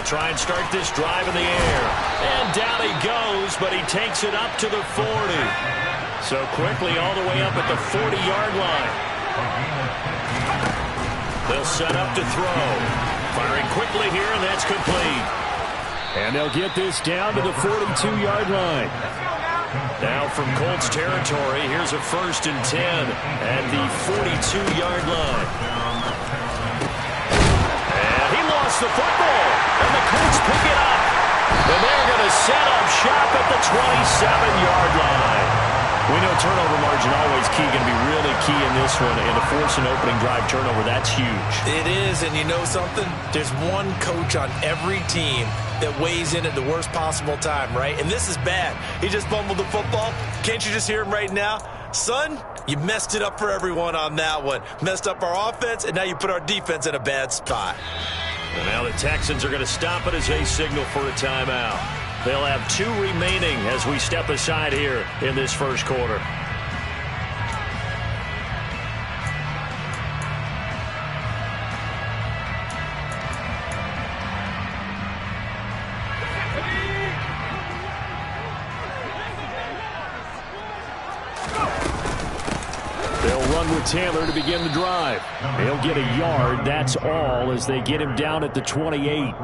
They'll try and start this drive in the air. And down he goes, but he takes it up to the 40. So quickly all the way up at the 40-yard line. They'll set up to throw. Firing quickly here, and that's complete. And they'll get this down to the 42-yard line. Now from Colts territory, here's a 1st and 10 at the 42-yard line. And he lost the football, and the Colts pick it up. And they're going to set up shop at the 27-yard line. We know turnover margin always key, going to be really key in this one, and to force an opening drive turnover, that's huge. It is, and you know something? There's one coach on every team that weighs in at the worst possible time, right? And this is bad. He just fumbled the football. Can't you just hear him right now? Son, you messed it up for everyone on that one. Messed up our offense, and now you put our defense in a bad spot. And now the Texans are going to stop it as they signal for a timeout. They'll have 2 remaining as we step aside here in this first quarter. They'll run with Taylor to begin the drive. They'll get a yard, that's all, as they get him down at the 28.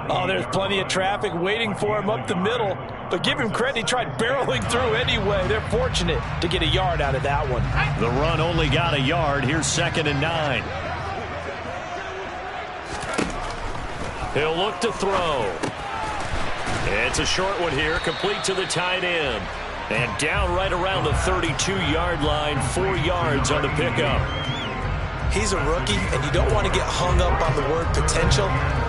Oh, there's plenty of traffic waiting for him up the middle. But give him credit, he tried barreling through anyway. They're fortunate to get a yard out of that one. The run only got a yard. Here's 2nd and 9. He'll look to throw. It's a short one here, complete to the tight end. And down right around the 32-yard line, 4 yards on the pickup. He's a rookie, and you don't want to get hung up on the word potential.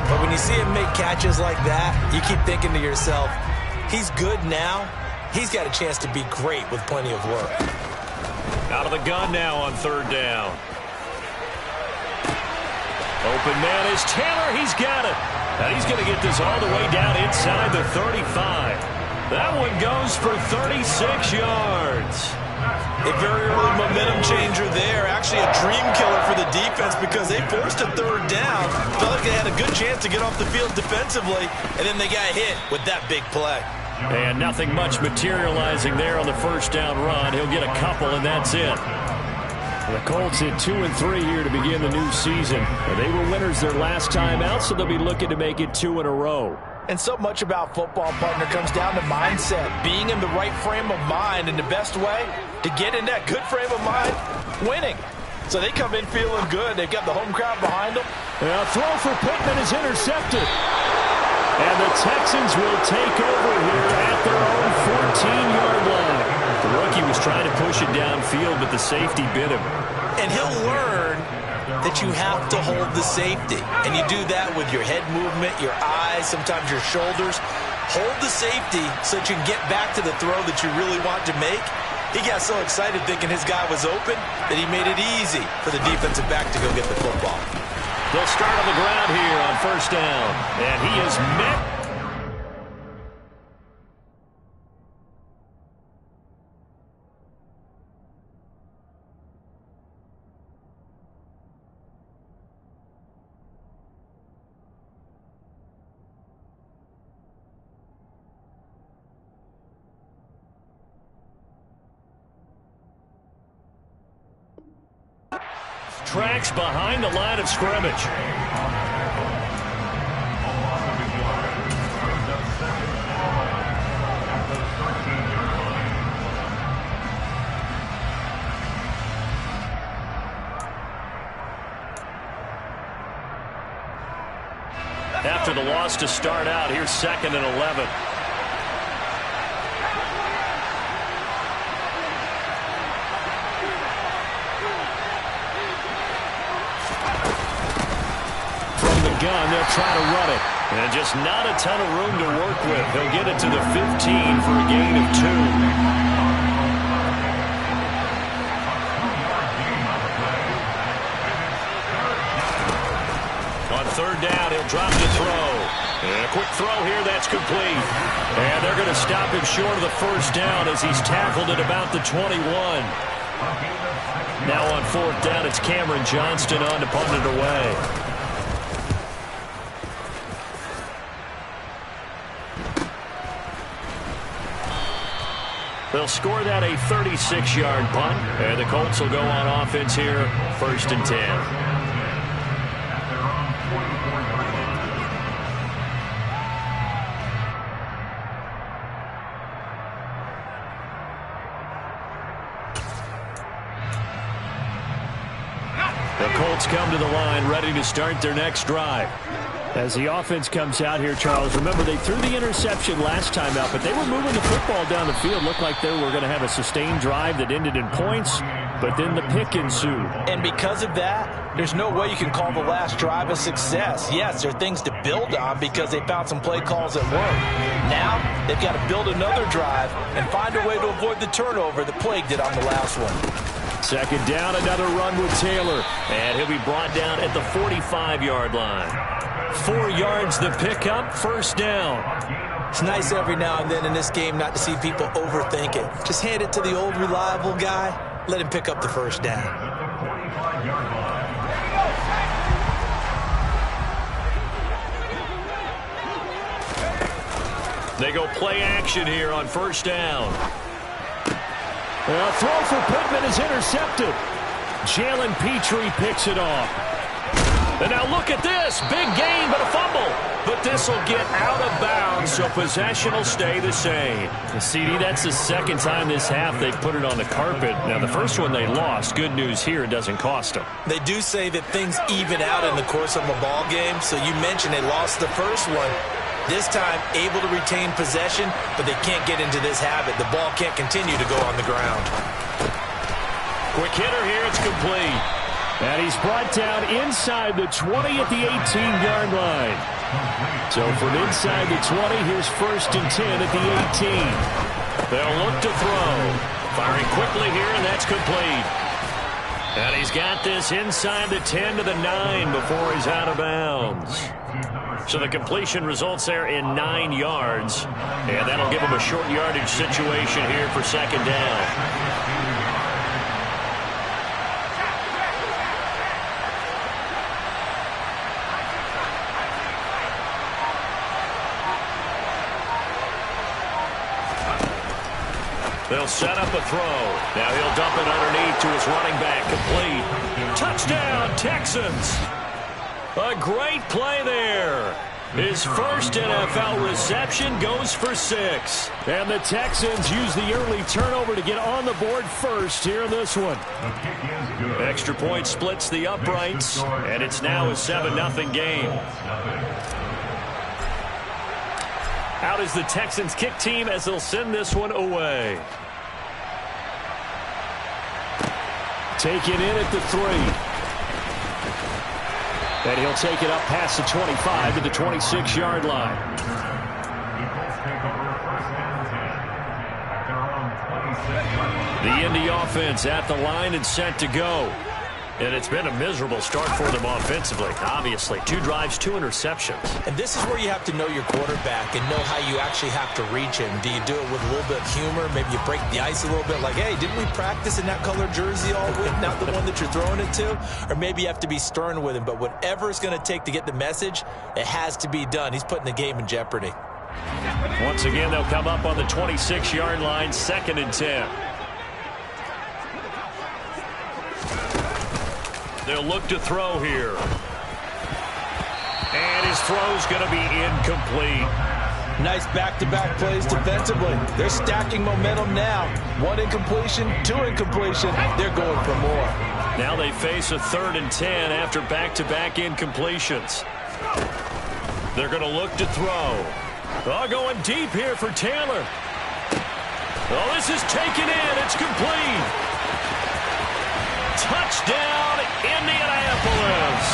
But when you see him make catches like that, you keep thinking to yourself, he's good now. He's got a chance to be great with plenty of work. Out of the gun now on 3rd down. Open man is Taylor. He's got it. And he's going to get this all the way down inside the 35. That one goes for 36 yards. A very early momentum changer there. Actually a dream killer for the defense because they forced a 3rd down. Felt like they had a good chance to get off the field defensively, and then they got hit with that big play. And nothing much materializing there on the 1st down run. He'll get a couple, and that's it. The Colts hit 2 and 3 here to begin the new season. They were winners their last time out, so they'll be looking to make it 2 in a row. And so much about football, partner, comes down to mindset. Being in the right frame of mind, and the best way to get in that good frame of mind, winning. So they come in feeling good. They've got the home crowd behind them. A throw for Pittman is intercepted. And the Texans will take over here at their own 14-yard line. The rookie was trying to push it downfield, but the safety bit him. And he'll learn that you have to hold the safety. And you do that with your head movement, your eyes, sometimes your shoulders. Hold the safety so that you can get back to the throw that you really want to make. He got so excited thinking his guy was open that he made it easy for the defensive back to go get the football. They'll start on the ground here on 1st down. And he is met. Tracks behind the line of scrimmage. After the loss to start out, here's 2nd and 11. Gun, they'll try to run it. And just not a ton of room to work with. He'll get it to the 15 for a gain of 2. On 3rd down, he'll drop the throw. And a quick throw here, that's complete. And they're going to stop him short of the 1st down as he's tackled at about the 21. Now on 4th down, it's Cameron Johnston on to punt it away. They'll score that a 36-yard punt, and the Colts will go on offense here, 1st and 10. The Colts come to the line ready to start their next drive. As the offense comes out here, Charles, remember they threw the interception last time out, but they were moving the football down the field. Looked like they were going to have a sustained drive that ended in points, but then the pick ensued. And because of that, there's no way you can call the last drive a success. Yes, there are things to build on because they found some play calls that work. Now, they've got to build another drive and find a way to avoid the turnover that plagued it on the last one. 2nd down, another run with Taylor. And he'll be brought down at the 45-yard line. 4 yards the pickup, 1st down. It's nice every now and then in this game not to see people overthink it. Just hand it to the old reliable guy. Let him pick up the 1st down. They go play action here on 1st down. A throw for Pittman is intercepted. Jalen Petrie picks it off. And now look at this. Big gain, but a fumble. But this will get out of bounds, so possession will stay the same. CD, that's the 2nd time this half they've put it on the carpet. Now, the first one they lost. Good news here, it doesn't cost them. They do say that things even out in the course of a ball game. So you mentioned they lost the first one. This time, able to retain possession, but they can't get into this habit. The ball can't continue to go on the ground. Quick hitter here, it's complete. And he's brought down inside the 20 at the 18-yard line. So from inside the 20, here's 1st and 10 at the 18. They'll look to throw. Firing quickly here, and that's complete. And he's got this inside the 10 to the 9 before he's out of bounds. So the completion results there in 9 yards. And that'll give him a short yardage situation here for 2nd down. They'll set up a throw. Now he'll dump it underneath to his running back. Complete. Touchdown, Texans. A great play there. His first NFL reception goes for 6. And the Texans use the early turnover to get on the board first here in this one. Extra point splits the uprights, and it's now a 7-0 game. Out is the Texans kick team as they'll send this one away. Take it in at the 3. And he'll take it up past the 25 to the 26-yard line. The Indy offense at the line and set to go. And it's been a miserable start for them offensively, obviously. 2 drives, 2 interceptions. And this is where you have to know your quarterback and know how you actually have to reach him. Do you do it with a little bit of humor? Maybe you break the ice a little bit like, hey, didn't we practice in that colored jersey all week, not the one that you're throwing it to? Or maybe you have to be stern with him. But whatever it's going to take to get the message, it has to be done. He's putting the game in jeopardy. Once again, they'll come up on the 26-yard line, 2nd and 10. They'll look to throw here. And his throw's going to be incomplete. Nice back-to-back plays defensively. They're stacking momentum now. 1 incompletion, 2 incompletion. They're going for more. Now they face a 3rd and 10 after back-to-back incompletions. They're going to look to throw. Oh, going deep here for Taylor. Oh, this is taken in. It's complete. Touchdown, Indianapolis.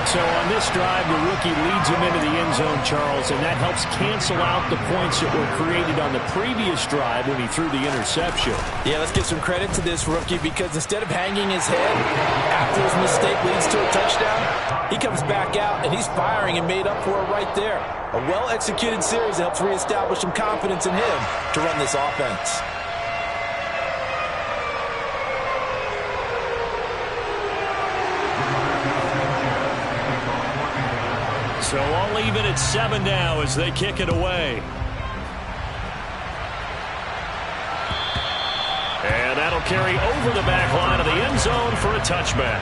So on this drive, the rookie leads him into the end zone, Charles, and that helps cancel out the points that were created on the previous drive when he threw the interception. Yeah, let's give some credit to this rookie because instead of hanging his head after his mistake leads to a touchdown, he comes back out and he's firing and made up for it right there. A well-executed series helps reestablish some confidence in him to run this offense. So all even at 7 now as they kick it away. carry over the back line of the end zone for a touchback.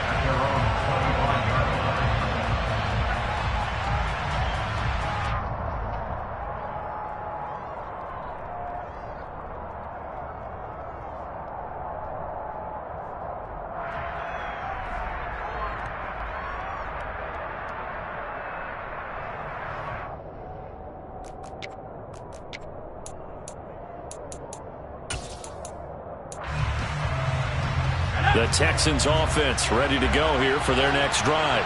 The Texans offense ready to go here for their next drive.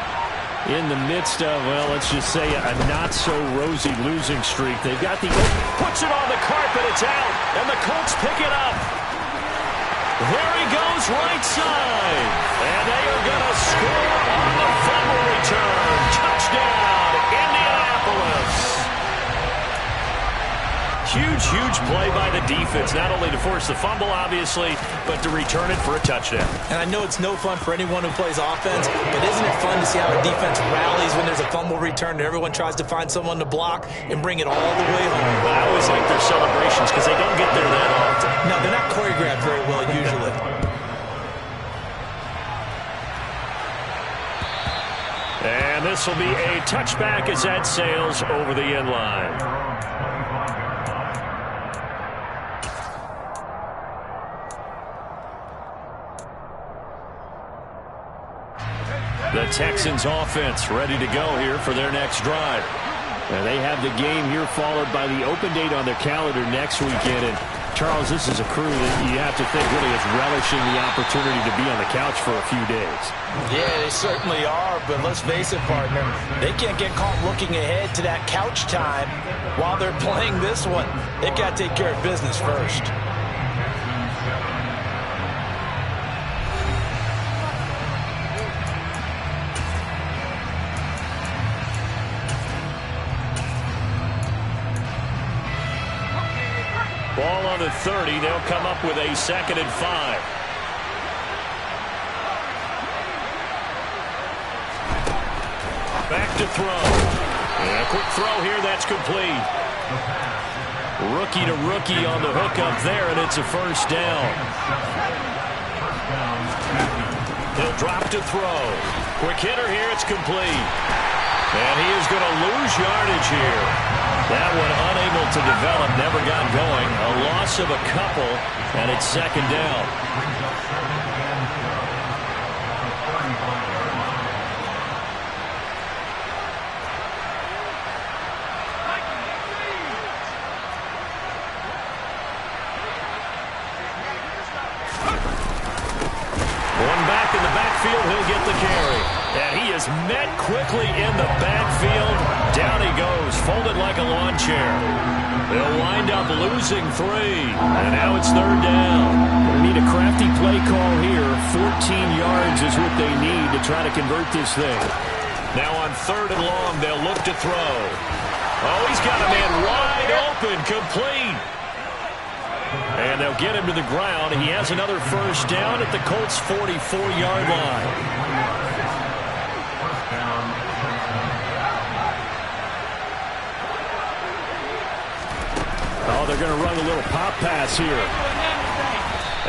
In the midst of, well, let's just say a not-so-rosy losing streak. They've got the... Puts it on the carpet. It's out. And the Colts pick it up. There he goes, right side. And they are going to score on the fumble return. Touchdown, Indianapolis. Huge play by the defense, not only to force the fumble, obviously, but to return it for a touchdown. And I know it's no fun for anyone who plays offense, but isn't it fun to see how a defense rallies when there's a fumble return and everyone tries to find someone to block and bring it all the way home? I always like their celebrations because they don't get there that often. No, they're not choreographed very well usually. And this will be a touchback as that sails over the end line. The Texans offense ready to go here for their next drive. And they have the game here followed by the open date on their calendar next weekend. And Charles, this is a crew that you have to think really is relishing the opportunity to be on the couch for a few days. Yeah, they certainly are, but let's face it, partner. They can't get caught looking ahead to that couch time while they're playing this one. They've got to take care of business first. Ball on the 30. They'll come up with a 2nd and 5. Back to throw. And a quick throw here. That's complete. Rookie to rookie on the hook up there, and it's a first down. He'll drop to throw. Quick hitter here. It's complete. And he is going to lose yardage here. That one unable to develop, never got going. A loss of a couple, and it's 2nd down. One back in the backfield, he'll get the carry. And he is met quickly in the backfield. Down he goes, folded like a lawn chair. They'll wind up losing 3. And now it's 3rd down. They need a crafty play call here. 14 yards is what they need to try to convert this thing. Now on 3rd and long, they'll look to throw. Oh, he's got a man wide open, complete. And they'll get him to the ground. He has another first down at the Colts' 44-yard line. Oh, they're going to run a little pop pass here.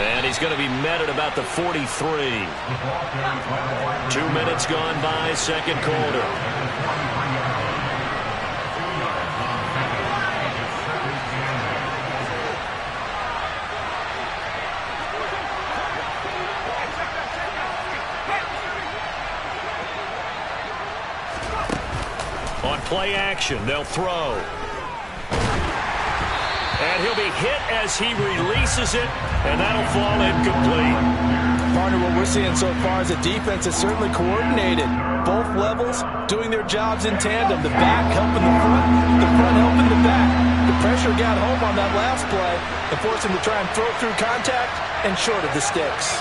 And he's going to be met at about the 43. 2 minutes gone by, 2nd quarter. On play action, they'll throw. And he'll be hit as he releases it, and that'll fall incomplete. Partner, what we're seeing so far is a defense that's certainly coordinated. Both levels doing their jobs in tandem. The back helping the front helping the back. The pressure got home on that last play and forced him to try and throw through contact and short of the sticks.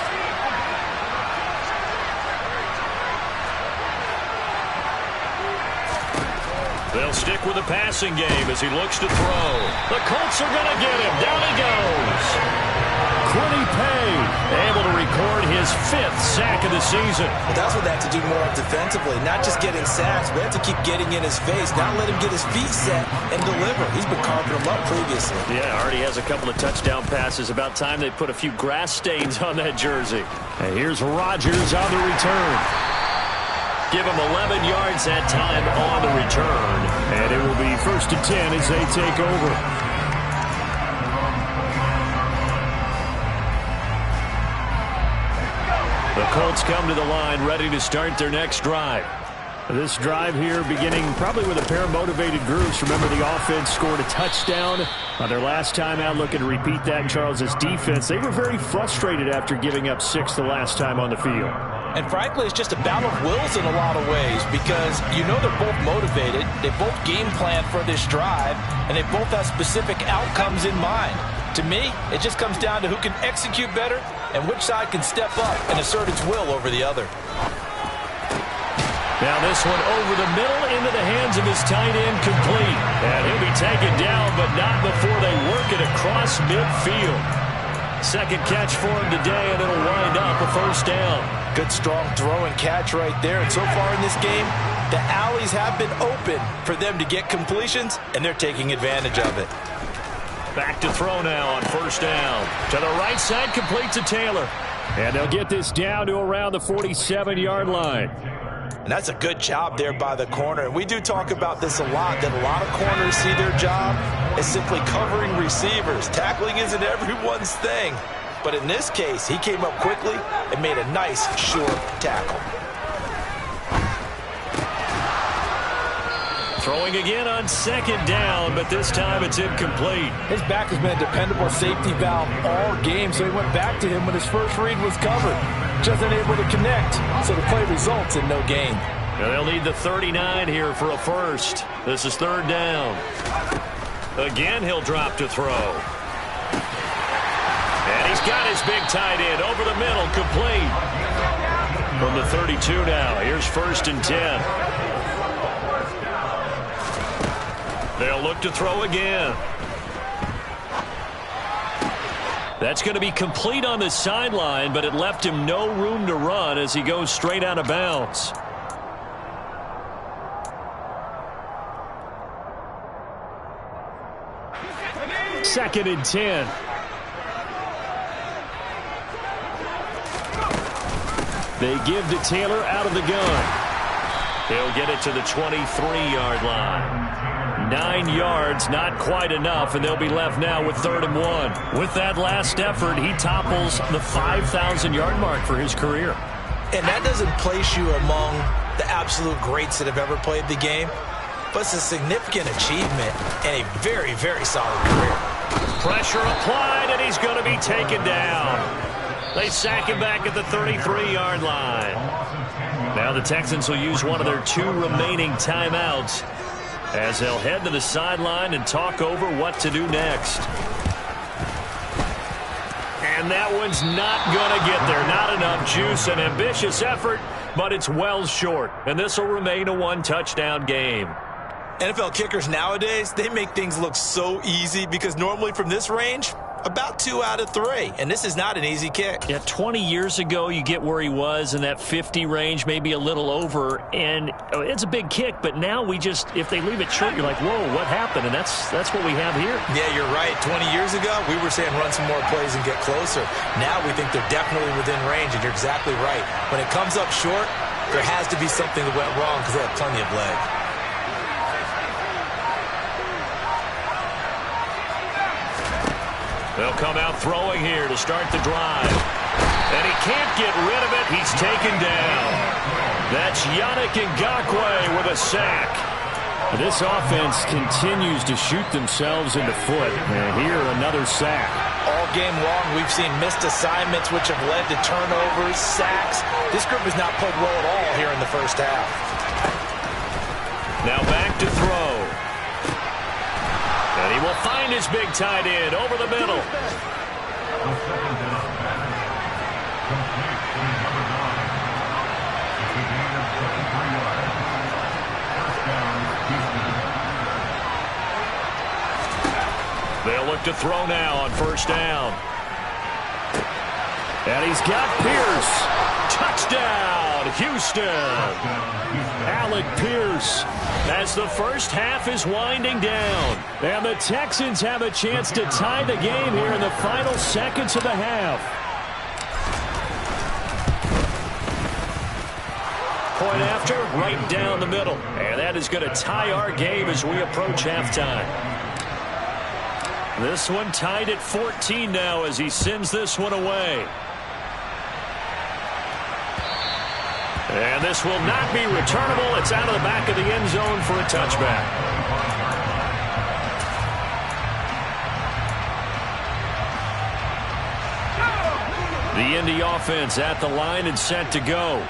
They'll stick with the passing game as he looks to throw. The Colts are going to get him. Down he goes. Plenty paid. Able to record his 5th sack of the season. Well, that's what they have to do more defensively. Not just getting sacks, but they have to keep getting in his face. Not let him get his feet set and deliver. He's been carving them up previously. Yeah, already has a couple of touchdown passes. About time they put a few grass stains on that jersey. And here's Rodgers on the return. Give him 11 yards that time on the return. And it will be 1st and 10 as they take over. The Colts come to the line ready to start their next drive. This drive here beginning probably with a pair of motivated groups. Remember, the offense scored a touchdown on their last time out. Looking to repeat that in Charles's defense. They were very frustrated after giving up 6 the last time on the field. And frankly, it's just a battle of wills in a lot of ways because you know they're both motivated. They both game plan for this drive, and they both have specific outcomes in mind. To me, it just comes down to who can execute better and which side can step up and assert its will over the other. Now this one over the middle into the hands of his tight end, complete. And he'll be taken down, but not before they work it across midfield. Second catch for him today, and it'll wind up a 1st down. Good strong throw and catch right there. And so far in this game, the alleys have been open for them to get completions, and they're taking advantage of it. Back to throw now on 1st down. To the right side, complete to Taylor. And they'll get this down to around the 47-yard line. And that's a good job there by the corner. And we do talk about this a lot, that a lot of corners see their job as simply covering receivers. Tackling isn't everyone's thing. But in this case, he came up quickly and made a nice, short tackle. Throwing again on 2nd down, but this time it's incomplete. His back has been a dependable safety valve all game, so he went back to him when his first read was covered. Just unable to connect, so the play results in no gain. Now they'll need the 39 here for a 1st. This is 3rd down. Again, he'll drop to throw. And he's got his big tight end over the middle, complete. From the 32 now, here's 1st and 10. They'll look to throw again. That's going to be complete on the sideline, but it left him no room to run as he goes straight out of bounds. Second and 10. They give to Taylor out of the gun. He'll get it to the 23-yard line. 9 yards, not quite enough, and they'll be left now with 3rd and 1. With that last effort, he topples the 5,000-yard mark for his career. And that doesn't place you among the absolute greats that have ever played the game, but it's a significant achievement and a very, very solid career. Pressure applied, and he's going to be taken down. They sack him back at the 33-yard line. Now the Texans will use one of their 2 remaining timeouts as they'll head to the sideline and talk over what to do next. And that one's not going to get there. Not enough juice. An ambitious effort, but it's well short. And this will remain a 1-touchdown game. NFL kickers nowadays, they make things look so easy because normally from this range, about 2 out of 3. And this is not an easy kick. Yeah, 20 years ago, you get where he was in that 50 range, maybe a little over. And it's a big kick, but now we just, if they leave it short, you're like, whoa, what happened? And that's what we have here. Yeah, you're right. 20 years ago, we were saying run some more plays and get closer. Now we think they're definitely within range, and you're exactly right. When it comes up short, there has to be something that went wrong because they have plenty of leg. They'll come out throwing here to start the drive. And he can't get rid of it. He's taken down. That's Yannick Ngakoue with a sack. This offense continues to shoot themselves in the foot. And here, another sack. All game long, we've seen missed assignments, which have led to turnovers, sacks. This group has not played well at all here in the first half. Now back to throw. And he will find his big tight end over the middle. They'll look to throw now on 1st down. And he's got Pierce. Touchdown, Houston. Alec Pierce, as the first half is winding down. And the Texans have a chance to tie the game here in the final seconds of the half. Point after, right down the middle. And that is going to tie our game as we approach halftime. This one tied at 14 now as he sends this one away. And this will not be returnable. It's out of the back of the end zone for a touchback. The Indy offense at the line and set to go.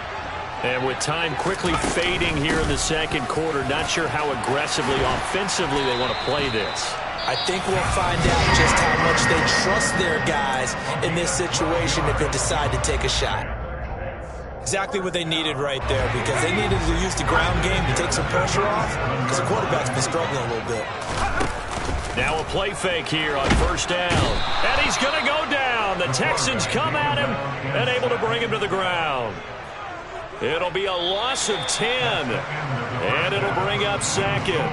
And with time quickly fading here in the second quarter, not sure how aggressively, offensively they want to play this. I think we'll find out just how much they trust their guys in this situation if they decide to take a shot. Exactly what they needed right there, because they needed to use the ground game to take some pressure off, because the quarterback's been struggling a little bit. Now a play fake here on first down. And he's going to go down. The Texans come at him and able to bring him to the ground. It'll be a loss of 10, and it'll bring up second.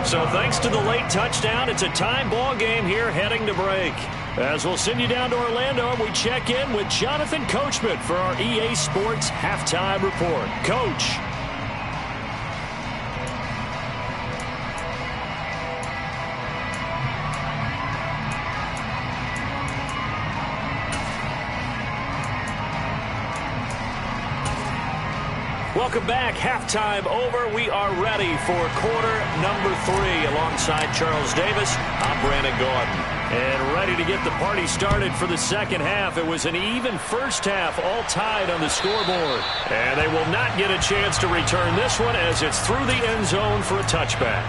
So thanks to the late touchdown, it's a time ball game here heading to break. As we'll send you down to Orlando, and we check in with Jonathan Coachman for our EA Sports Halftime Report. Coach. Welcome back. Halftime over. We are ready for quarter number 3. Alongside Charles Davis, I'm Brandon Gordon. And ready to get the party started for the second half. It was an even first half, all tied on the scoreboard. And they will not get a chance to return this one as it's through the end zone for a touchback.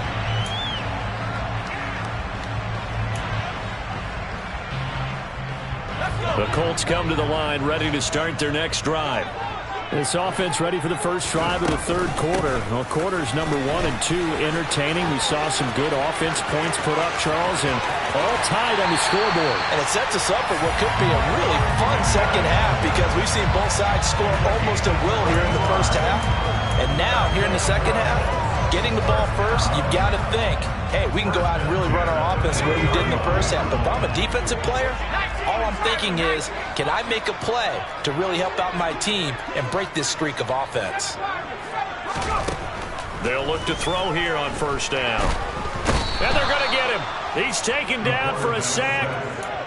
The Colts come to the line ready to start their next drive. This offense ready for the first drive of the third quarter. Well, quarters number 1 and 2 entertaining. We saw some good offense points put up, Charles, and all tied on the scoreboard. And it sets us up for what could be a really fun second half, because we've seen both sides score almost at will here in the first half. And now, here in the second half, getting the ball first, you've got to think, hey, we can go out and really run our offense the way we did in the first half. But if I'm a defensive player, all I'm thinking is, can I make a play to really help out my team and break this streak of offense? They'll look to throw here on first down. And they're going to get him. He's taken down for a sack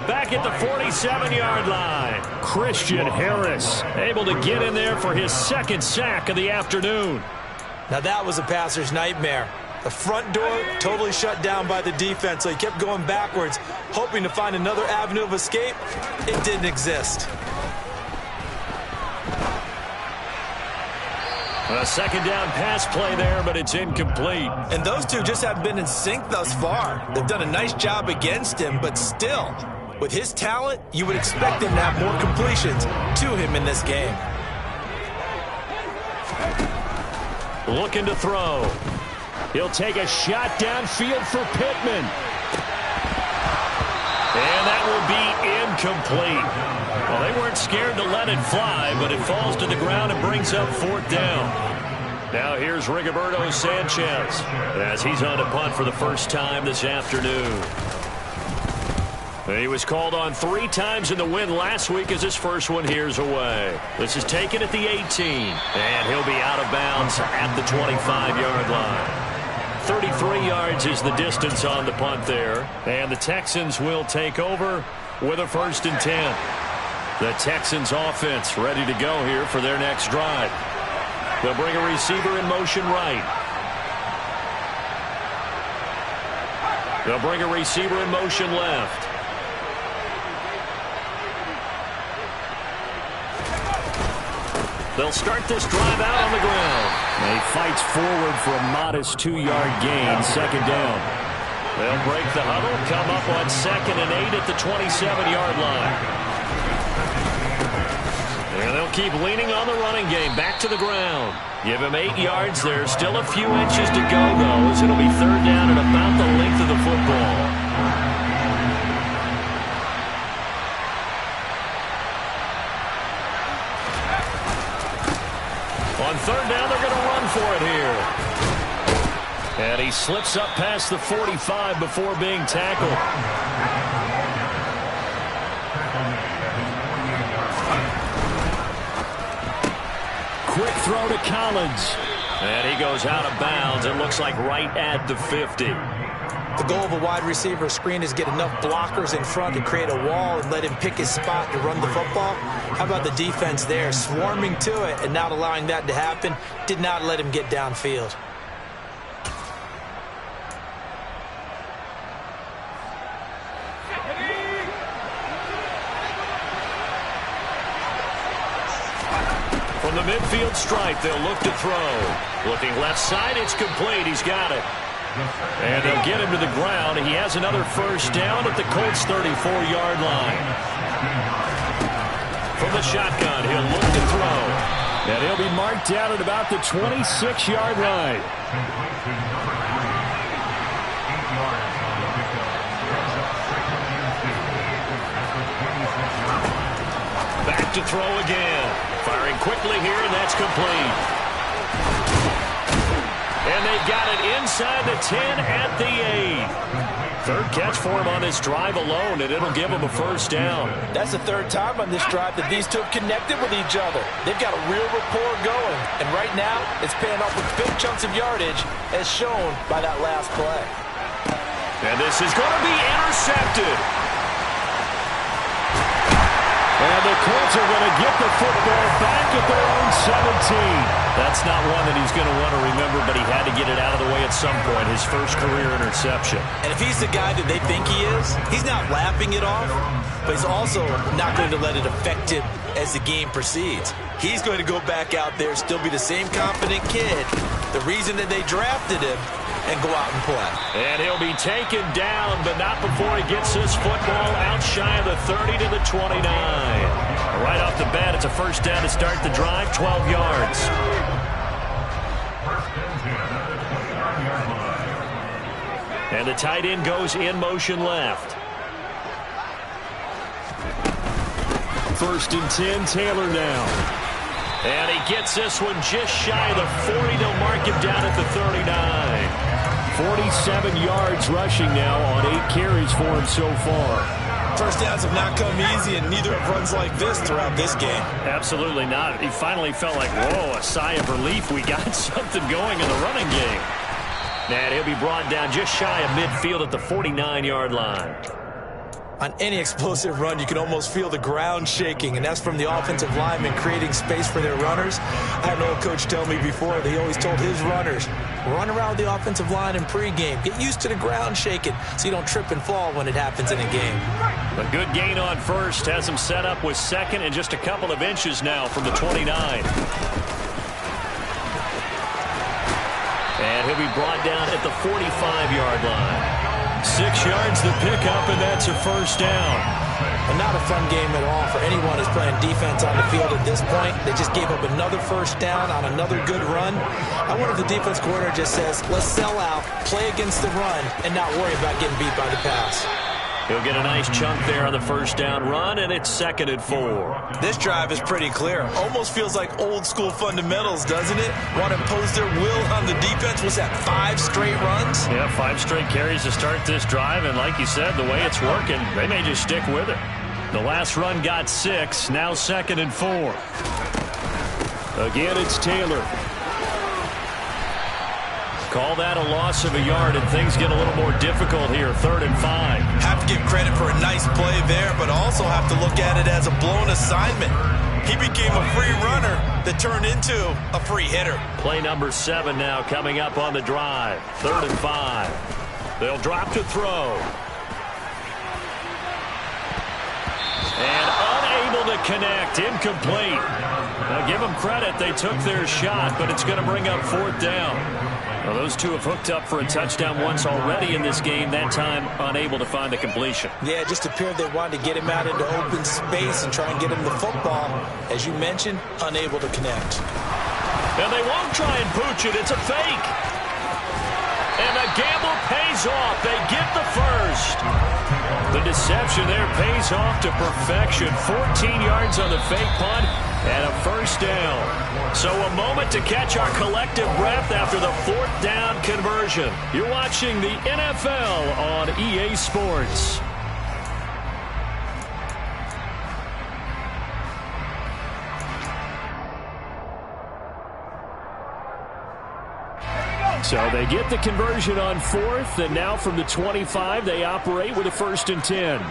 back at the 47-yard line. Christian Harris able to get in there for his second sack of the afternoon. Now that was a passer's nightmare. The front door totally shut down by the defense, so he kept going backwards, hoping to find another avenue of escape. It didn't exist. A second down pass play there, but it's incomplete. And those two just haven't been in sync thus far. They've done a nice job against him, but still, with his talent, you would expect him to have more completions to him in this game. Looking to throw. He'll take a shot downfield for Pittman. And that will be incomplete. Well, they weren't scared to let it fly, but it falls to the ground and brings up fourth down. Now here's Rigoberto Sanchez as he's on a punt for the first time this afternoon. He was called on 3 times in the win last week as his first one here's away. This is taken at the 18, and he'll be out of bounds at the 25-yard line. 33 yards is the distance on the punt there, and the Texans will take over with a first and 10. The Texans offense ready to go here for their next drive. They'll bring a receiver in motion right. They'll bring a receiver in motion left. They'll start this drive out on the ground. He fights forward for a modest 2-yard gain, second down. They'll break the huddle, come up on 2nd and 8 at the 27-yard line. And they'll keep leaning on the running game, back to the ground. Give him 8 yards. There's still a few inches to go, though, as it'll be third down at about the length of the football. On third down, they're going to run for it here. And he slips up past the 45 before being tackled. Quick throw to Collins. And he goes out of bounds. It looks like right at the 50. The goal of a wide receiver screen is get enough blockers in front to create a wall and let him pick his spot to run the football. How about the defense there, swarming to it and not allowing that to happen? Did not let him get downfield. From the midfield stripe, they'll look to throw. Looking left side, it's complete. He's got it. And they'll get him to the ground. He has another first down at the Colts' 34-yard line. From the shotgun, he'll look to throw. And he'll be marked down at about the 26-yard line. Back to throw again. Firing quickly here, and that's complete. And they got it inside the 10 at the 8. Third catch for him on this drive alone, and it'll give him a first down. That's the third time on this drive that these two have connected with each other. They've got a real rapport going, and right now it's paying off with big chunks of yardage, as shown by that last play. And this is going to be intercepted. And the Colts are going to get the football back at their own 17. That's not one that he's going to want to remember, but he had to get it out of the way at some point, his first career interception. And if he's the guy that they think he is, he's not laughing it off, but he's also not going to let it affect him as the game proceeds. He's going to go back out there, still be the same confident kid, the reason that they drafted him, and go out and play. And he'll be taken down, but not before he gets his football out shy of the 30 to the 29. Right off the bat, it's a first down to start the drive, 12 yards. And the tight end goes in motion left. First and 10, Taylor now. And he gets this one just shy of the 40. They'll mark him down at the 39. 47 yards rushing now on 8 carries for him so far. First downs have not come easy, and neither have runs like this throughout this game. Absolutely not. He finally felt like, whoa, a sigh of relief. We got something going in the running game. And he'll be brought down just shy of midfield at the 49-yard line. On any explosive run, you can almost feel the ground shaking, and that's from the offensive linemen creating space for their runners. I had an old coach tell me before, they always told his runners, run around the offensive line in pregame. Get used to the ground shaking so you don't trip and fall when it happens in a game. A good gain on first has him set up with second and just a couple of inches now from the 29. And he'll be brought down at the 45-yard line. 6 yards the pickup, and that's a first down. And not a fun game at all for anyone who's playing defense on the field at this point. They just gave up another first down on another good run. I wonder if the defense coordinator just says, let's sell out, play against the run, and not worry about getting beat by the pass. He'll get a nice chunk there on the first down run, and it's 2nd and 4. This drive is pretty clear. Almost feels like old school fundamentals, doesn't it? Want to impose their will on the defense. Was that 5 straight runs? Yeah, 5 straight carries to start this drive, and like you said, the way it's working, they may just stick with it. The last run got 6, now 2nd and 4. Again, it's Taylor. Call that a loss of a yard, and things get a little more difficult here. 3rd and 5. Have to give credit for a nice play there, but also have to look at it as a blown assignment. He became a free runner that turned into a free hitter. Play number 7 now coming up on the drive. 3rd and 5. They'll drop to throw. And unable to connect. Incomplete. Now give them credit. They took their shot, but it's going to bring up 4th down. Well, those two have hooked up for a touchdown once already in this game, that time unable to find the completion. Yeah, it just appeared they wanted to get him out into open space and try and get him the football. As you mentioned, unable to connect. And they won't try and pooch it. It's a fake. And the gamble pays off. They get the first. The deception there pays off to perfection. 14 yards on the fake punt. and a first down. So a moment to catch our collective breath after the fourth down conversion. You're watching the NFL on EA Sports. So they get the conversion on fourth, and now from the 25, they operate with a 1st and 10.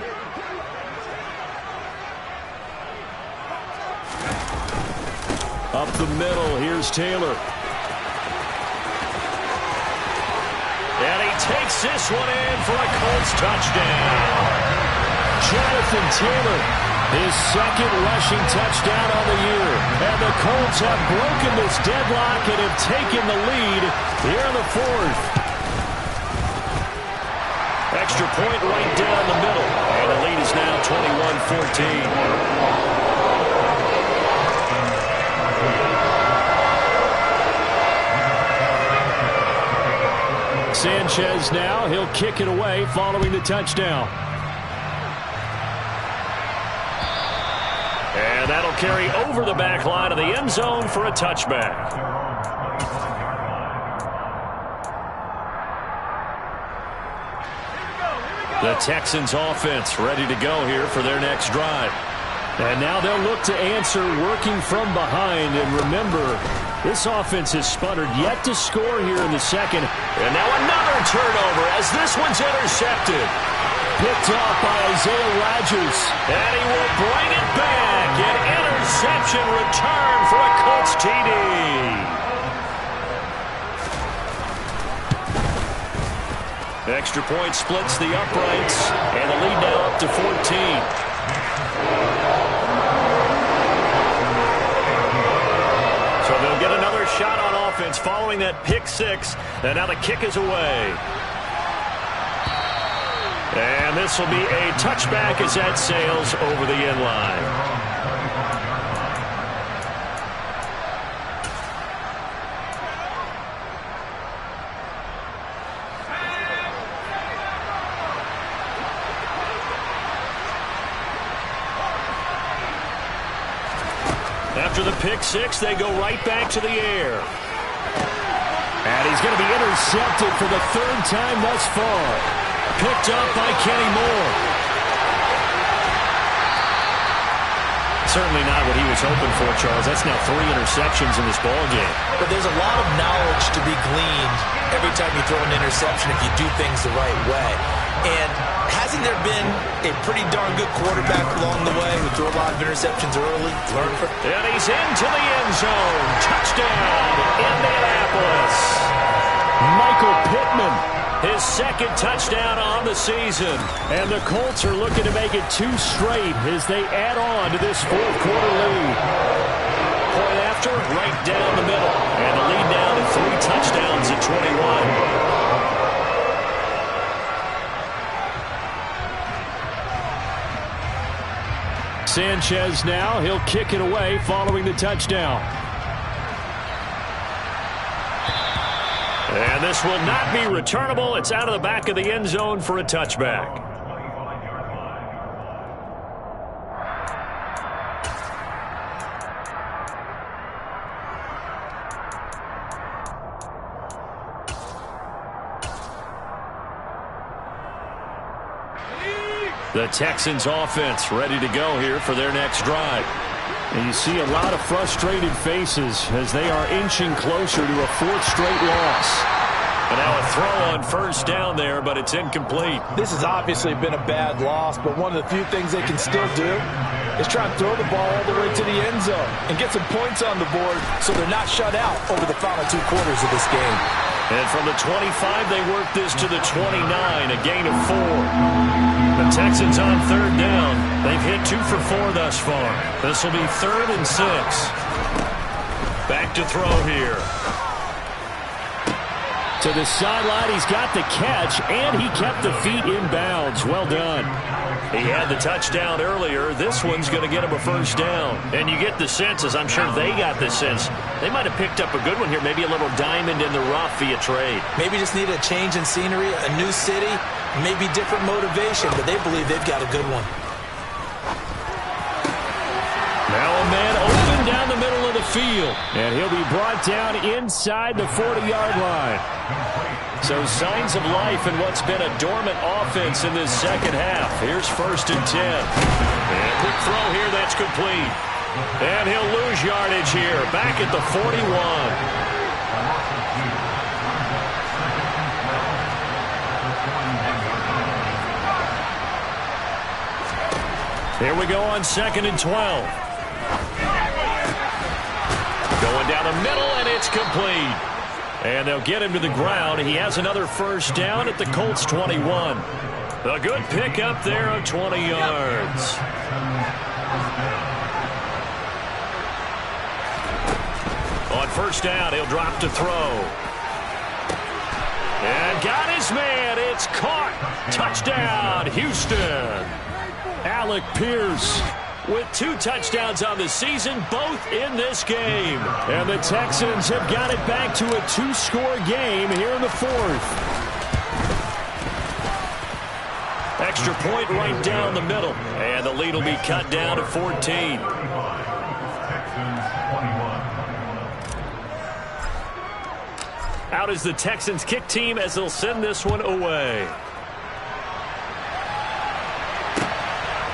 Up the middle, here's Taylor. And he takes this one in for a Colts touchdown. Jonathan Taylor, his second rushing touchdown on the year. And the Colts have broken this deadlock and have taken the lead here in the fourth. Extra point right down the middle. And the lead is now 21-14. Sanchez now, he'll kick it away following the touchdown. And that'll carry over the back line of the end zone for a touchback. The Texans offense ready to go here for their next drive. And now they'll look to answer working from behind. And remember, this offense has sputtered, yet to score here in the second. And now another turnover as this one's intercepted. Picked off by Isaiah Rodgers. And he will bring it back. An interception return for a Colts TD. Extra point splits the uprights. And the lead now up to 14. So they'll get another shot on offense following that pick six. And now the kick is away. And this will be a touchback as that sails over the end line. After the pick six, they go right back to the air. And he's going to be intercepted for the third time thus far. Picked up by Kenny Moore. Certainly not what he was hoping for, Charles. That's now 3 interceptions in this ballgame. But there's a lot of knowledge to be gleaned every time you throw an interception if you do things the right way. And hasn't there been a pretty darn good quarterback along the way who threw a lot of interceptions early? Learn from. And he's into the end zone. Touchdown, Indianapolis. Michael Pittman, his second touchdown on the season. And the Colts are looking to make it 2 straight as they add on to this fourth quarter lead. Point after, right down the middle. And the lead down to 3 touchdowns at 21. Sanchez now, he'll kick it away following the touchdown. And this will not be returnable. It's out of the back of the end zone for a touchback. The Texans offense ready to go here for their next drive. And you see a lot of frustrated faces as they are inching closer to a 4th straight loss. And now a throw on first down there, but it's incomplete. This has obviously been a bad loss, but one of the few things they can still do is try and throw the ball all the way to the end zone and get some points on the board so they're not shut out over the final 2 quarters of this game. And from the 25, they work this to the 29, a gain of 4. The Texans on third down. They've hit 2 for 4 thus far. This will be 3rd and 6. Back to throw here. To the sideline, he's got the catch, and he kept the feet in bounds. Well done. He had the touchdown earlier. This one's going to get him a first down. And you get the sense, as I'm sure they got the sense, they might have picked up a good one here, maybe a little diamond in the rough via trade. Maybe just need a change in scenery, a new city, maybe different motivation, but they believe they've got a good one. Now a man open field. And he'll be brought down inside the 40-yard line. So signs of life in what's been a dormant offense in this second half. Here's 1st and 10. And a quick throw here, that's complete. And he'll lose yardage here, back at the 41. Here we go on 2nd and 12. Going down the middle, and it's complete. And they'll get him to the ground. He has another 1st down at the Colts 21. A good pickup there of 20 yards. On 1st down, he'll drop to throw. And got his man. It's caught. Touchdown, Houston. Alec Pierce with 2 touchdowns on the season, both in this game. And the Texans have got it back to a 2-score game here in the 4th. Extra point right down the middle. And the lead will be cut down to 14. Out is the Texans kick team as they'll send this one away.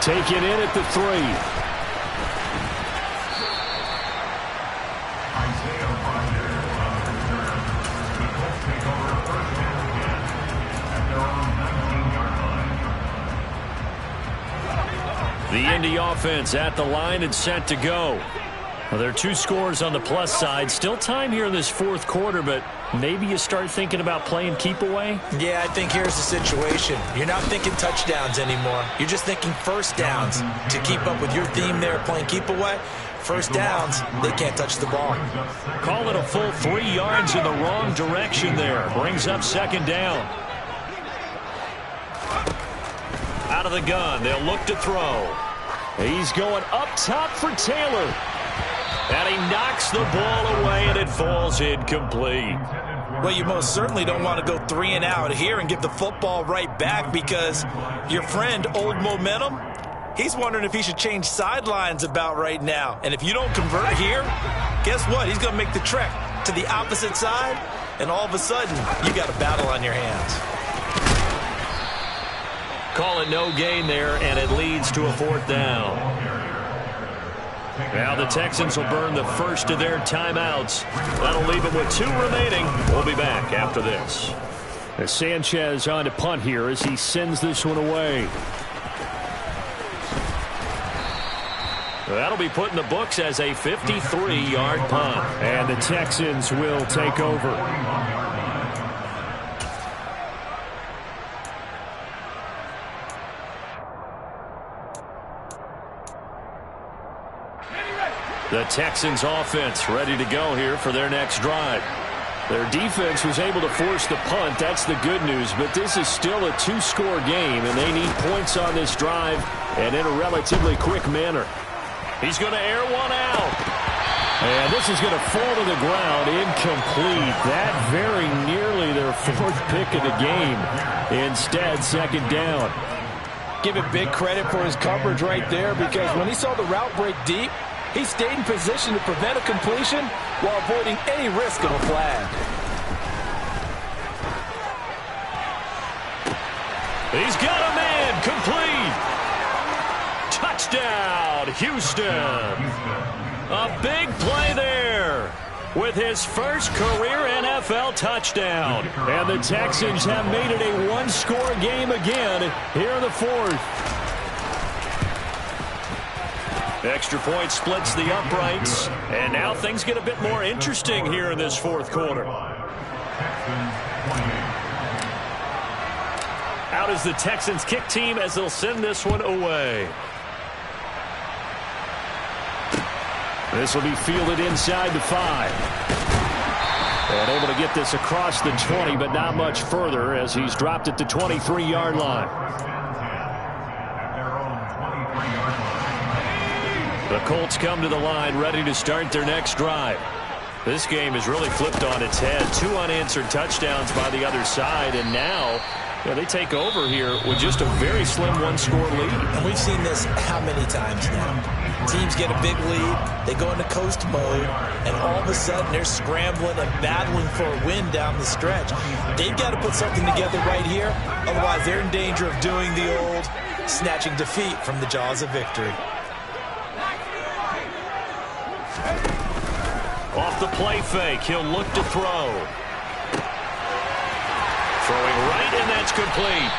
Taken in at the 3. The Indy offense at the line and set to go. Well, there are 2 scores on the plus side. Still time here in this 4th quarter, but maybe you start thinking about playing keep away? Yeah, I think here's the situation. You're not thinking touchdowns anymore. You're just thinking 1st downs. To keep up with your theme there, playing keep away, 1st downs, they can't touch the ball. Call it a full 3 yards in the wrong direction there. Brings up 2nd down. Out of the gun, they'll look to throw. He's going up top for Taylor. And he knocks the ball away, and it falls incomplete. Well, you most certainly don't want to go 3 and out here and give the football right back, because your friend, Old Momentum, he's wondering if he should change sidelines about right now. And if you don't convert here, guess what? He's going to make the trek to the opposite side, and all of a sudden, you got a battle on your hands. Call it no gain there, and it leads to a 4th down. Now the Texans will burn the first of their timeouts. That'll leave them with 2 remaining. We'll be back after this. As Sanchez on to punt here as he sends this one away. That'll be put in the books as a 53-yard punt. And the Texans will take over. The Texans offense ready to go here for their next drive. Their defense was able to force the punt. That's the good news. But this is still a 2-score game, and they need points on this drive and in a relatively quick manner. He's going to air one out. And this is going to fall to the ground incomplete. That very nearly their 4th pick of the game. Instead, 2nd down. Give it big credit for his coverage right there, because when he saw the route break deep, he stayed in position to prevent a completion while avoiding any risk of a flag. He's got a man complete. Touchdown, Houston. A big play there with his first career NFL touchdown. And the Texans have made it a 1-score game again here in the 4th. Extra point splits the uprights, and now things get a bit more interesting here in this 4th quarter. Out is the Texans kick team as they'll send this one away. This will be fielded inside the 5. And able to get this across the 20, but not much further as he's dropped at the 23-yard line. The Colts come to the line ready to start their next drive. This game has really flipped on its head. 2 unanswered touchdowns by the other side, and now they take over here with just a very slim 1-score lead. And we've seen this how many times now? Teams get a big lead, they go into coast mode, and all of a sudden they're scrambling and battling for a win down the stretch. They've got to put something together right here, otherwise they're in danger of doing the old snatching defeat from the jaws of victory. Off the play fake, he'll look to throw. Throwing right, and that's complete.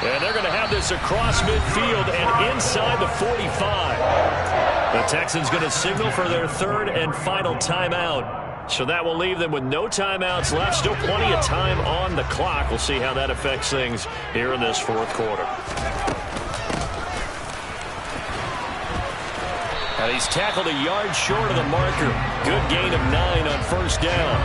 And they're going to have this across midfield and inside the 45. The Texans going to signal for their third and final timeout. So that will leave them with no timeouts left. Still plenty of time on the clock. We'll see how that affects things here in this fourth quarter. And he's tackled a yard short of the marker. Good gain of 9 on first down.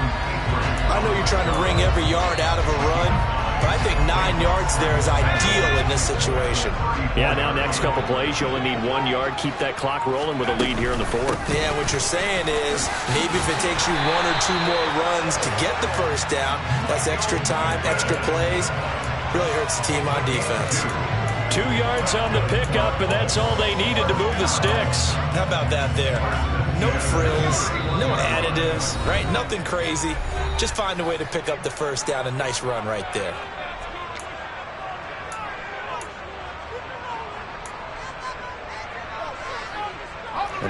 I know you're trying to wring every yard out of a run, but I think 9 yards there is ideal in this situation. Yeah, now next couple plays, you only need 1 yard. Keep that clock rolling with a lead here in the fourth. Yeah, what you're saying is maybe if it takes you 1 or 2 more runs to get the first down, that's extra time, extra plays. Really hurts the team on defense. 2 yards on the pickup, and that's all they needed to move the sticks. How about that there? No frills, no additives, right? Nothing crazy. Just find a way to pick up the first down. A nice run right there.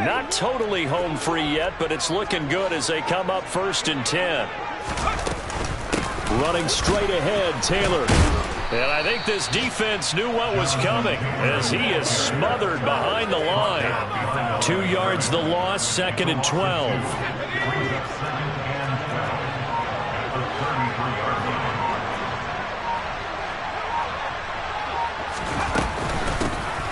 Not totally home free yet, but it's looking good as they come up 1st and 10. Running straight ahead, Taylor. And I think this defense knew what was coming as he is smothered behind the line. 2 yards the loss, 2nd and 12.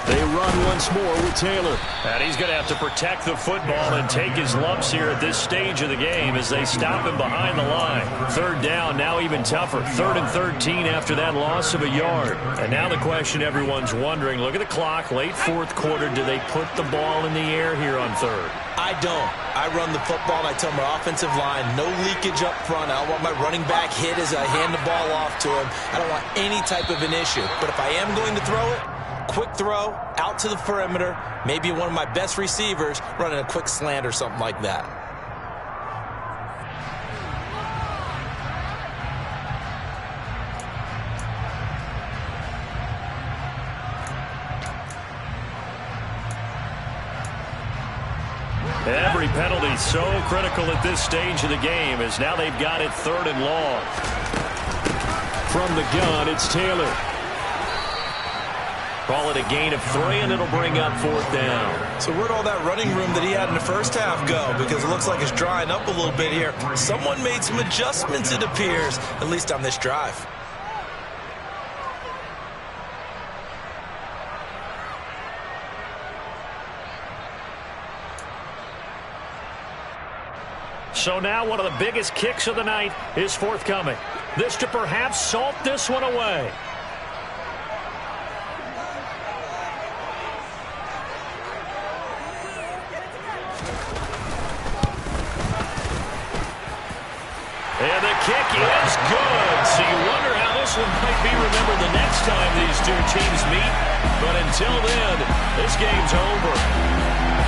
They run once more with Taylor. And he's going to have to protect the football and take his lumps here at this stage of the game as they stop him behind the line. 3rd down, now even tougher. 3rd and 13 after that loss of a yard. And now the question everyone's wondering, look at the clock, late 4th quarter, do they put the ball in the air here on 3rd? I don't. I run the football, and I tell my offensive line, no leakage up front. I don't want my running back hit as I hand the ball off to him. I don't want any type of an issue. But if I am going to throw it, quick throw, out to the perimeter, maybe one of my best receivers running a quick slant or something like that. Every penalty so critical at this stage of the game as now they've got it 3rd and long. From the gun, it's Taylor. Call it a gain of 3, and it'll bring up 4th down. So where'd all that running room that he had in the first half go? Because it looks like it's drying up a little bit here. Someone made some adjustments, it appears, at least on this drive. So now one of the biggest kicks of the night is forthcoming. This to perhaps salt this one away. And the kick is good. So you wonder how this one might be remembered the next time these two teams meet. But until then, this game's over.